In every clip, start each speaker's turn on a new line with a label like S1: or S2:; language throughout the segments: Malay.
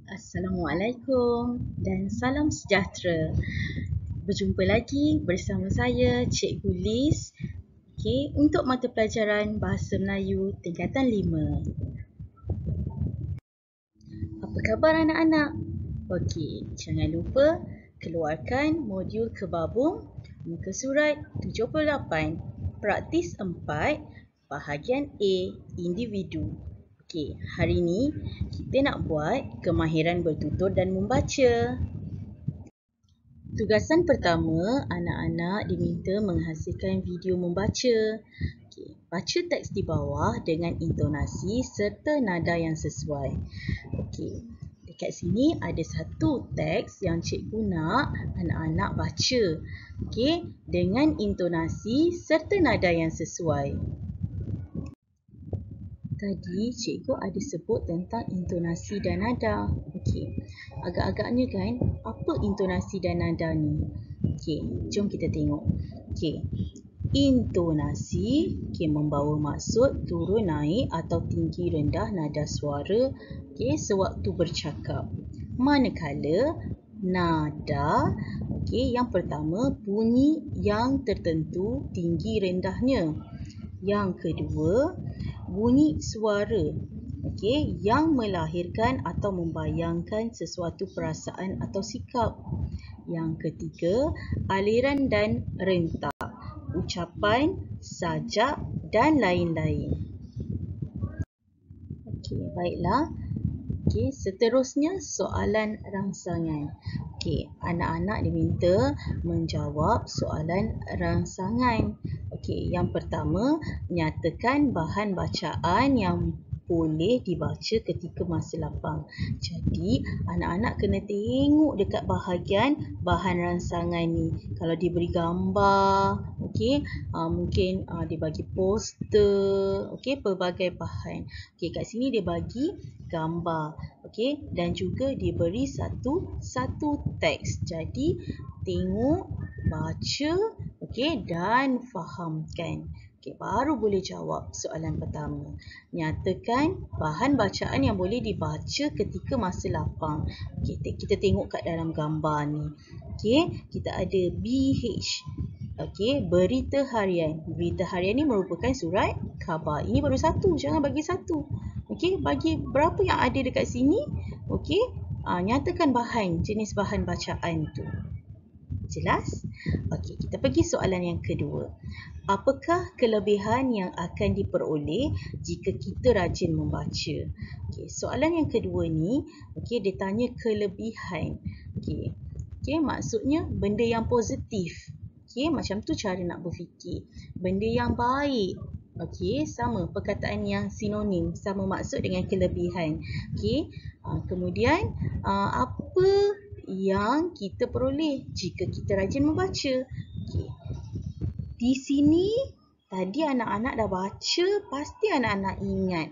S1: Assalamualaikum dan salam sejahtera. Berjumpa lagi bersama saya Cikgu Liz untuk mata pelajaran Bahasa Melayu tingkatan 5. Apa khabar anak-anak? Jangan lupa keluarkan modul kebabung muka surat 78, praktis 4, bahagian A, individu. Hari ini kita nak buat kemahiran bertutur dan membaca. Tugasan pertama, anak-anak diminta menghasilkan video membaca. Baca teks di bawah dengan intonasi serta nada yang sesuai. Dekat sini ada satu teks yang cikgu nak anak-anak baca. Dengan intonasi serta nada yang sesuai. Tadi cikgu ada sebut tentang intonasi dan nada. Agak-agaknya kan, apa intonasi dan nada ni? Jom kita tengok. Intonasi membawa maksud turun naik atau tinggi rendah nada suara sewaktu bercakap. Manakala nada yang pertama bunyi yang tertentu tinggi rendahnya. Yang kedua, bunyi suara yang melahirkan atau membayangkan sesuatu perasaan atau sikap. Yang ketiga, aliran dan rentak, ucapan, sajak dan lain-lain. Baiklah. Seterusnya soalan rangsangan. Anak-anak diminta menjawab soalan rangsangan. Yang pertama, nyatakan bahan bacaan yang boleh dibaca ketika masa lapang. Jadi, anak-anak kena tengok dekat bahagian bahan rangsangan ni. Kalau diberi gambar, mungkin dia bagi poster, pelbagai bahan. Kat sini dia bagi gambar, dan juga diberi satu teks. Jadi, tengok, baca, dan fahamkan. Baru boleh jawab soalan pertama. Nyatakan bahan bacaan yang boleh dibaca ketika masa lapang. Kita tengok kat dalam gambar ni. Kita ada BH. Berita harian. Berita harian ni merupakan surat khabar. Ini baru satu, jangan bagi satu. Bagi berapa yang ada dekat sini. Nyatakan jenis bahan bacaan tu. Jelas? Kita pergi soalan yang kedua. Apakah kelebihan yang akan diperoleh jika kita rajin membaca? Soalan yang kedua ni, dia tanya kelebihan. Maksudnya benda yang positif. Macam tu cara nak berfikir. Benda yang baik. Sama perkataan yang sinonim, sama maksud dengan kelebihan. Kemudian apa yang kita peroleh jika kita rajin membaca? Di sini tadi anak-anak dah baca, pasti anak-anak ingat.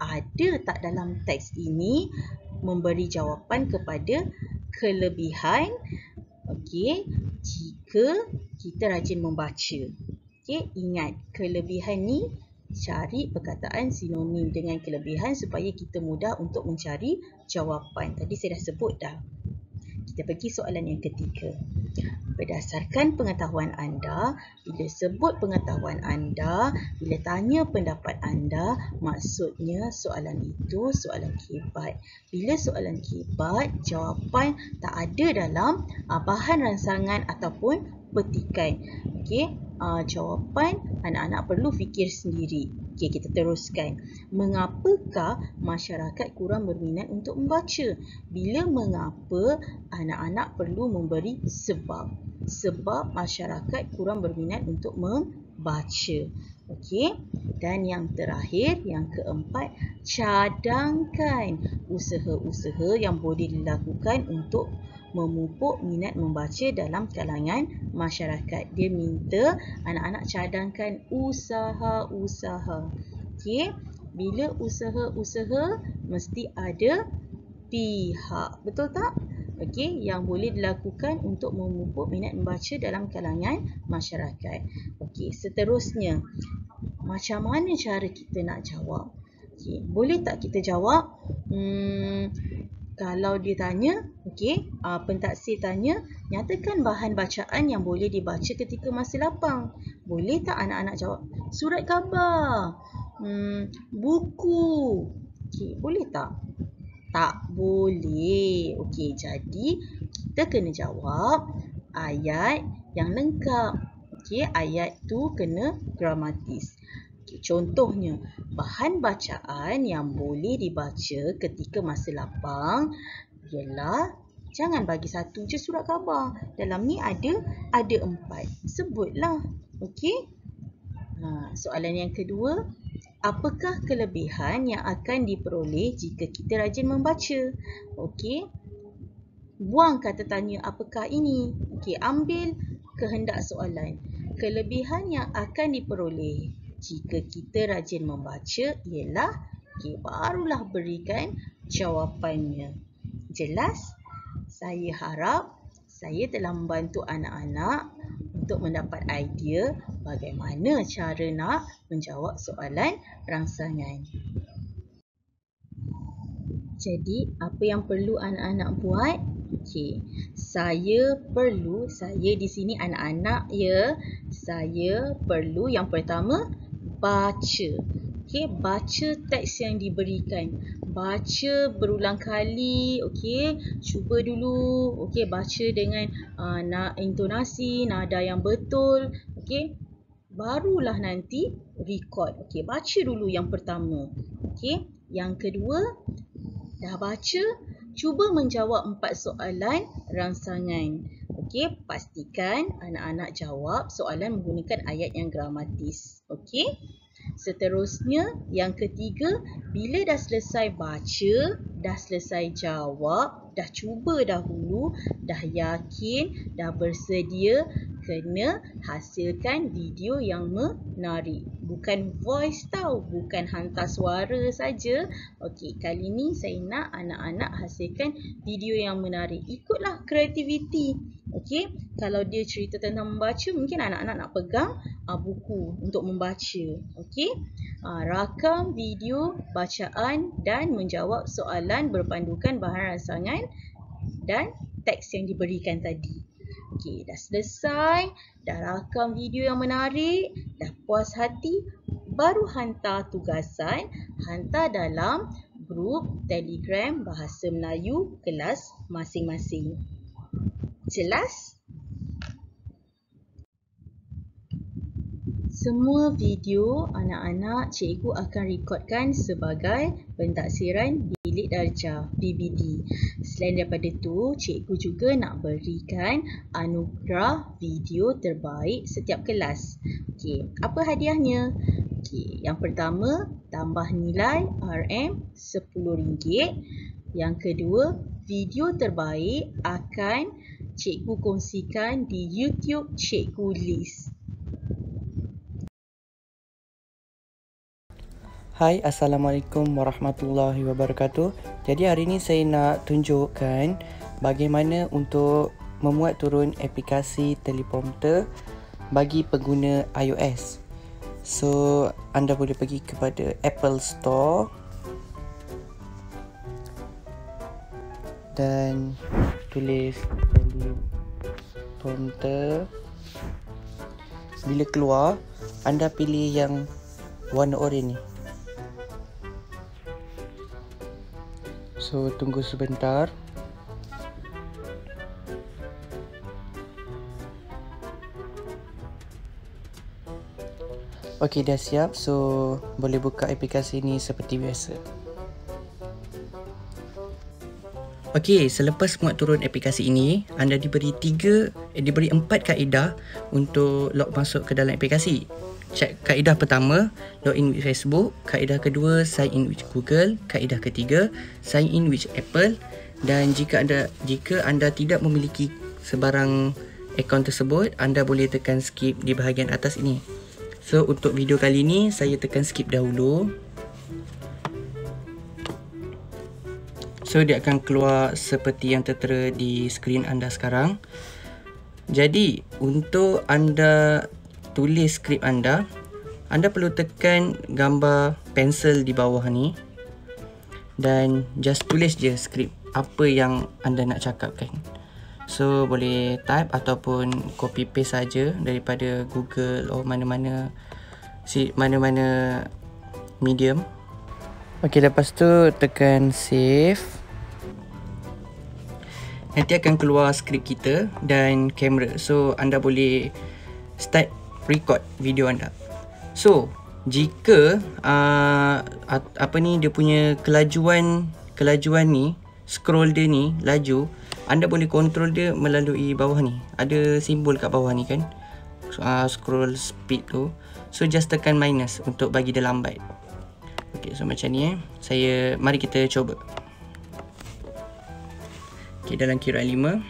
S1: Ada tak dalam teks ini memberi jawapan kepada kelebihan jika kita rajin membaca? Ingat, kelebihan ni cari perkataan sinonim dengan kelebihan supaya kita mudah untuk mencari jawapan. Tadi saya dah sebut dah. Kita pergi soalan yang ketiga. Berdasarkan pengetahuan anda, bila sebut pengetahuan anda, bila tanya pendapat anda, maksudnya soalan itu soalan kebat. Bila soalan kebat, jawapan tak ada dalam bahan rangsangan ataupun petikan. Jawapan anak-anak perlu fikir sendiri. Kita teruskan. Mengapakah masyarakat kurang berminat untuk membaca? Bila mengapa, anak-anak perlu memberi sebab. Sebab masyarakat kurang berminat untuk membaca. Dan yang terakhir, yang keempat, cadangkan usaha-usaha yang boleh dilakukan untuk memupuk minat membaca dalam kalangan masyarakat. Dia minta anak-anak cadangkan usaha-usaha. Bila usaha-usaha, mesti ada pihak. Betul tak? Yang boleh dilakukan untuk memupuk minat membaca dalam kalangan masyarakat. Seterusnya, macam mana cara kita nak jawab? Boleh tak kita jawab? Kalau dia tanya, pentaksir tanya, nyatakan bahan bacaan yang boleh dibaca ketika masa lapang. Boleh tak anak-anak jawab? Surat khabar, buku. Boleh tak? Tak boleh. Jadi kita kena jawab ayat yang lengkap. Ayat tu kena gramatis. Contohnya, bahan bacaan yang boleh dibaca ketika masa lapang ialah, jangan bagi satu je surat khabar. Dalam ni ada 4. Sebutlah. Soalan yang kedua, apakah kelebihan yang akan diperoleh jika kita rajin membaca? Buang kata tanya apakah ini. Ambil kehendak soalan. Kelebihan yang akan diperoleh jika kita rajin membaca ialah, barulah berikan jawapannya. Jelas? Saya harap saya telah membantu anak-anak untuk mendapat idea bagaimana cara nak menjawab soalan rangsangan. Jadi, apa yang perlu anak-anak buat? Saya di sini anak-anak ya. Saya perlu yang pertama baca. Baca teks yang diberikan. Baca berulang kali. Cuba dulu. Baca dengan intonasi, nada yang betul. Barulah nanti record. Baca dulu yang pertama. Yang kedua, dah baca, cuba menjawab 4 soalan rangsangan. Pastikan anak-anak jawab soalan menggunakan ayat yang gramatis. Seterusnya, yang ketiga, bila dah selesai baca, dah selesai jawab, dah cuba dahulu, dah yakin, dah bersedia, kena hasilkan video yang menarik. Bukan voice tau, bukan hantar suara saja. Kali ni saya nak anak-anak hasilkan video yang menarik. Ikutlah kreativiti. Kalau dia cerita tentang membaca, mungkin anak-anak nak pegang buku untuk membaca. Rakam video bacaan dan menjawab soalan berpandukan bahan rangsangan dan teks yang diberikan tadi. Dah selesai, dah rakam video yang menarik, dah puas hati, baru hantar tugasan, hantar dalam grup Telegram Bahasa Melayu kelas masing-masing. Jelas? Semua video anak-anak cikgu akan rekodkan sebagai pentaksiran bilik darjah PBD. Selain daripada itu, cikgu juga nak berikan anugerah video terbaik setiap kelas. Apa hadiahnya? Yang pertama, tambah nilai RM10. Yang kedua, video terbaik akan cikgu kongsikan di YouTube Cikgu Liz.
S2: Hai, Assalamualaikum warahmatullahi wabarakatuh. Jadi hari ini saya nak tunjukkan bagaimana untuk memuat turun aplikasi teleprompter bagi pengguna iOS. So, anda boleh pergi kepada Apple Store dan tulis teleprompter. Bila keluar, anda pilih yang warna oranye ni. So, tunggu sebentar. Okey, dah siap. So, boleh buka aplikasi ni seperti biasa. Okey, selepas muat turun aplikasi ini, anda diberi 4 kaedah untuk log masuk ke dalam aplikasi. Kaedah pertama, login with Facebook. Kaedah kedua, sign in with Google. Kaedah ketiga, sign in with Apple. Dan jika anda tidak memiliki sebarang akaun tersebut, anda boleh tekan skip di bahagian atas ini. So, untuk video kali ini, saya tekan skip dahulu. So, dia akan keluar seperti yang tertera di skrin anda sekarang. Jadi, untuk anda tulis skrip anda perlu tekan gambar pensel di bawah ni dan just tulis je skrip apa yang anda nak cakapkan. So boleh type ataupun copy paste saja daripada Google atau mana-mana medium. Okey, lepas tu tekan save. Nanti akan keluar skrip kita dan kamera. So anda boleh start record video anda. So jika dia punya kelajuan ni, scroll dia ni laju, anda boleh kontrol dia melalui bawah ni. Ada simbol kat bawah ni kan, scroll speed tu. So just tekan minus untuk bagi dia lambat. Okay, so macam ni mari kita cuba. Okay, dalam kiraan 5.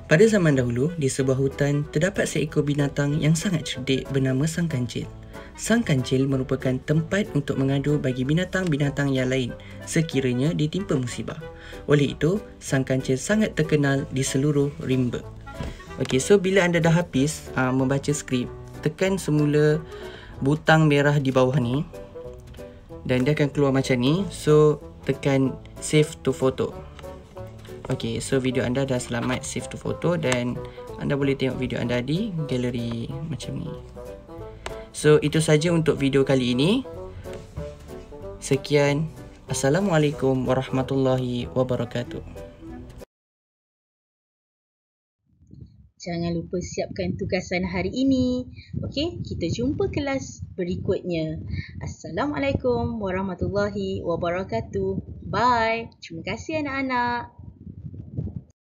S2: Pada zaman dahulu, di sebuah hutan, terdapat seekor binatang yang sangat cerdik bernama Sang Kancil. Sang Kancil merupakan tempat untuk mengadu bagi binatang-binatang yang lain sekiranya ditimpa musibah. Oleh itu, Sang Kancil sangat terkenal di seluruh rimba. Okey, so bila anda dah habis membaca skrip, tekan semula butang merah di bawah ni dan dia akan keluar macam ni. So tekan save to photo. Okey, so video anda dah selamat save to photo dan anda boleh tengok video anda di galeri macam ni. So itu saja untuk video kali ini. Sekian. Assalamualaikum warahmatullahi wabarakatuh.
S1: Jangan lupa siapkan tugasan hari ini. Okey, kita jumpa kelas berikutnya. Assalamualaikum warahmatullahi wabarakatuh. Bye. Terima kasih anak-anak.